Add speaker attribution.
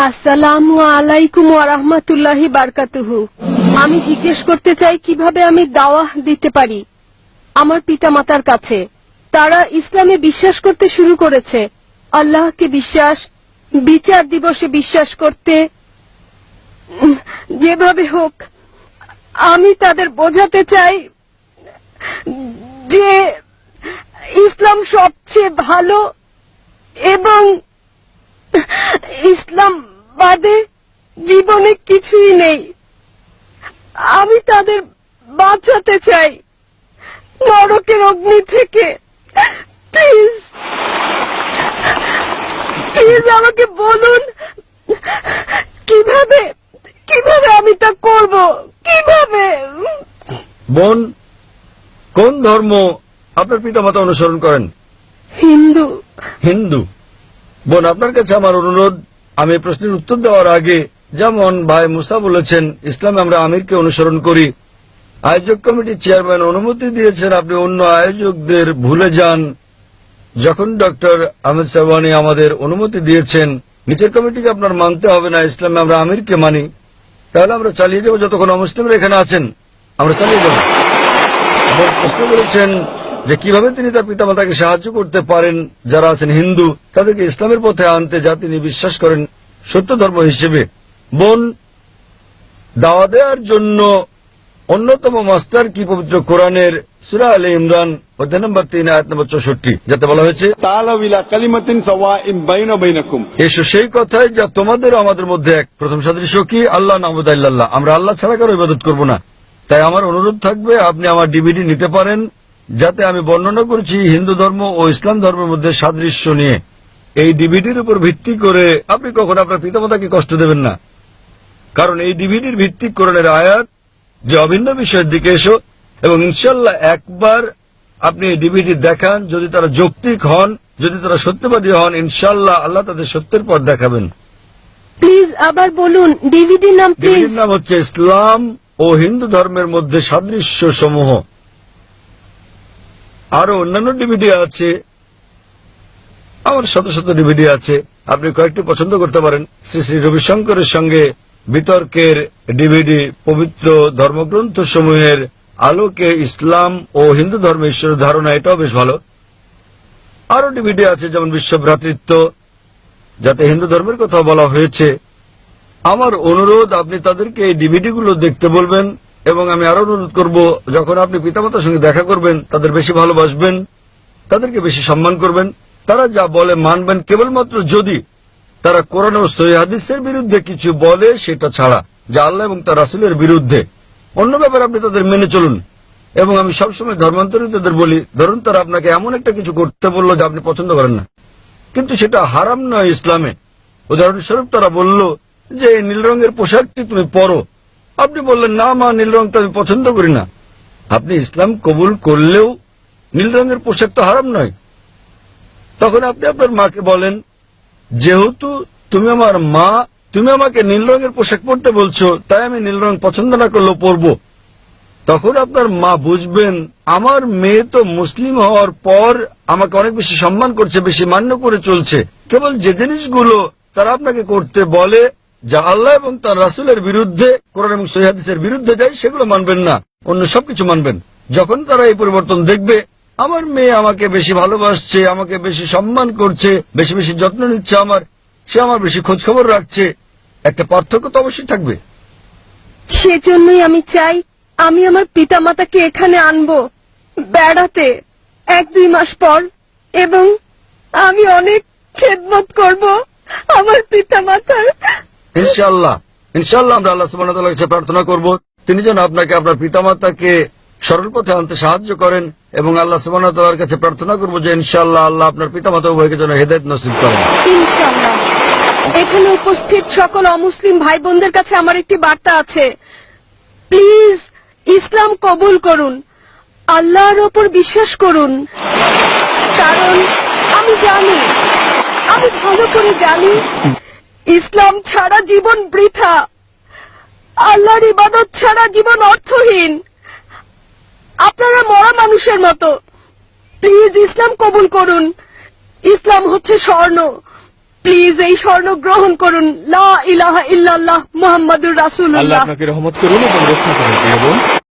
Speaker 1: আসসালামু আলাইকুম ওয়া রাহমাতুল্লাহি বারাকাতুহু। আমি জিজ্ঞেস করতে চাই কিভাবে আমি দাওয়াহ দিতে পারি আমার পিতামাতার কাছে। তারা ইসলামে বিশ্বাস করতে শুরু করেছে, আল্লাহকে বিশ্বাস, বিচার দিবসে বিশ্বাস করতে। যেভাবে হোক আমি তাদের বোঝাতে চাই যে ইসলাম সবচেয়ে ভালো এবং ইসলাম বাদে জীবনে কিছুই নেই। আমি তাদের বাঁচাতে চাই নরকের অগ্নি থেকে। প্লিজ প্লিজ আমাকে বলুন কিভাবে কিভাবে আমি তা করব, কিভাবে।
Speaker 2: বোন, কোন ধর্ম আপনার পিতামাতা অনুসরণ করেন?
Speaker 1: হিন্দু।
Speaker 2: হিন্দু। বোন, আপনার কাছে আমার অনুরোধ, আমি এই প্রশ্নের উত্তর দেওয়ার আগে, যেমন ভাই মুসা বলেছেন ইসলামে আমরা আমিরকে অনুসরণ করি, আয়োজক কমিটির চেয়ারম্যান অনুমতি দিয়েছেন আপনি অন্য আয়োজকদের ভুলে যান। যখন ডক্টর আহমেদ সাহবানী আমাদের অনুমতি দিয়েছেন নিচের কমিটিকে আপনার মানতে হবে না, ইসলামে আমরা আমিরকে মানি, তাহলে আমরা চালিয়ে যাব। যতক্ষণ অমুসলিমরা এখানে আছেন আমরা চালিয়ে যাব। প্রশ্ন করেছেন যে কিভাবে তিনি তার পিতামাতাকে সাহায্য করতে পারেন যারা আছেন হিন্দু, তাদেরকে ইসলামের পথে আনতে, যা তিনি বিশ্বাস করেন সত্য ধর্ম হিসেবে। বোন, দাওয়া দেওয়ার জন্য অন্যতম মাস্টার কি পবিত্র কোরআনের সূরা আলে ইমরান অধ্যায় নম্বর 3 আয়াত নম্বর 64, যাতে বলা হয়েছে এসো সেই কথায় যা তোমাদের আমাদের মধ্যে এক। প্রথম সাদৃশ্য কি? আল্লাহ নাবুদু ইল্লাল্লাহ, আমরা আল্লাহ ছাড়া কারো ইবাদত করব না। তাই আমার অনুরোধ থাকবে আপনি আমার ডিভিডি নিতে পারেন, যাতে আমি বর্ণনা করেছি হিন্দু ধর্ম ও ইসলাম ধর্মের মধ্যে সাদৃশ্য নিয়ে। এই ডিভিডির উপর ভিত্তি করে আপনি কখনো আপনার পিতামাতাকে কষ্ট দেবেন না, কারণ এই ডিভিডির ভিত্তি কোরআনের আয়াত যে অভিন্ন বিষয়ের দিকে এসো, এবং ইনশাল্লাহ একবার আপনি এই ডিভিডি দেখান, যদি তারা যৌক্তিক হন, যদি তারা সত্যবাদী হন, ইনশাল্লাহ আল্লাহ তাদের সত্যের পথ দেখাবেন।
Speaker 1: প্লিজ আবার বলুন ডিভিডির নাম।
Speaker 2: ডিভিডির নাম হচ্ছে ইসলাম ও হিন্দু ধর্মের মধ্যে সাদৃশ্য সমূহ। আরো অন্যান্য ডিভিডি আছে, আমার শত শত ডিভিডি আছে, আপনি কয়েকটি পছন্দ করতে পারেন। শ্রী শ্রী রবিশঙ্করের সঙ্গে বিতর্কের ডিভিডি, পবিত্র ধর্মগ্রন্থ সমূহের আলোকে ইসলাম ও হিন্দু ধর্মের ঈশ্বরের ধারণা, এটাও বেশ ভালো। আরো ডিভিডি আছে যেমন বিশ্ব ভ্রাতৃত্ব, যাতে হিন্দু ধর্মের কথা বলা হয়েছে। আমার অনুরোধ আপনি তাদেরকে এই ডিভিডিগুলো দেখতে বলবেন, এবং আমি আরো অনুরোধ করব যখন আপনি পিতামাতার সঙ্গে দেখা করবেন তাদের বেশি ভালোবাসবেন, তাদেরকে বেশি সম্মান করবেন। তারা যা বলে মানবেন কেবলমাত্র যদি তারা কোরআন ও সহিহ হাদিসের বিরুদ্ধে কিছু বলে, সেটা ছাড়া, যা আল্লাহ এবং তার রাসূলের বিরুদ্ধে। অন্য ব্যাপারে আপনি তাদের মেনে চলুন। এবং আমি সবসময় ধর্মান্তরিতদের বলি, ধরুন তারা আপনাকে এমন একটা কিছু করতে বললো যা আপনি পছন্দ করেন না, কিন্তু সেটা হারাম নয় ইসলামে। উদাহরণস্বরূপ তারা বলল যে নীল রঙের পোশাকটি তুমি পরো, আপনি বললেন না মা, নীল রং তো আমি পছন্দ করি না। আপনি ইসলাম কবুল করলেও নীল রঙের পোশাক তো হারাম নয়। তখন আপনি আপনার মাকে বলেন, যেহেতু তুমি আমার মা, তুমি আমাকে নীল রঙের পোশাক পরতে বলছো, তাই আমি নীল রং পছন্দ না করলেও পরব। তখন আপনার মা বুঝবেন আমার মেয়ে তো মুসলিম হওয়ার পর আমাকে অনেক বেশি সম্মান করছে, বেশি মান্য করে চলছে। কেবল যে জিনিসগুলো তারা আপনাকে করতে বলে যা আল্লাহ এবং তার রাসূলের বিরুদ্ধে, কোরআন এবং সহিহ হাদিসের বিরুদ্ধে যায়, সেগুলো মানবেন না, অন্য সবকিছু মানবেন। যখন তারা এই পরিবর্তন দেখবে, আমার মেয়ে আমাকে বেশি ভালোবাসছে, আমাকে বেশি সম্মান করছে, বেশি বেশি যত্ন নিচ্ছে আমার, সে আমার বেশি খোঁজ খবর রাখছে, একটা পার্থক্য তো অবশ্যই থাকবে।
Speaker 1: সেজন্যই আমি চাই আমি আমার পিতামাতাকে এখানে আনবো বেড়াতে 1-2 মাস পর, এবং আমি অনেক খেদমত করব আমার পিতামাতার।
Speaker 2: ইনশাআল্লাহ ইনশাআল্লাহ আমরা আল্লাহ সুবহানাহু ওয়া তাআলার কাছে প্রার্থনা করব তিনি যেন আপনাকে আপনার পিতামাতাকে সরল পথে আনতে সাহায্য করেন, এবং আল্লাহ সুবহানাহু ওয়া তাআলার কাছে প্রার্থনা করব যে ইনশাআল্লাহ আল্লাহ আপনার পিতামাতা উভয়কে যেন হেদায়েত নসিব করেন।
Speaker 1: ইনশাআল্লাহ। এখানে উপস্থিত সকল অমুসলিম ভাই বোনদের কাছে আমার একটি বার্তা আছে, প্লিজ ইসলাম কবুল করুন, আল্লাহর ওপর বিশ্বাস করুন। কারণ আমি জানি, আমি ভালো করে জানি, ইসলাম ছাড়া জীবন বৃথা, আল্লাহর ইবাদত ছাড়া জীবন অর্থহীন। আপনারা মরা মানুষের মতো। প্লিজ ইসলাম কবুল করুন। ইসলাম হচ্ছে স্বর্ণ, প্লিজ এই স্বর্ণ গ্রহণ করুন। লা ইলাহা ইল্লাল্লাহ মুহাম্মাদুর
Speaker 3: আল্লাহ
Speaker 1: রাসূলুল্লাহ।
Speaker 3: আপনাকে রহমত করুন এবং রক্ষা করুন প্রিয় বোন।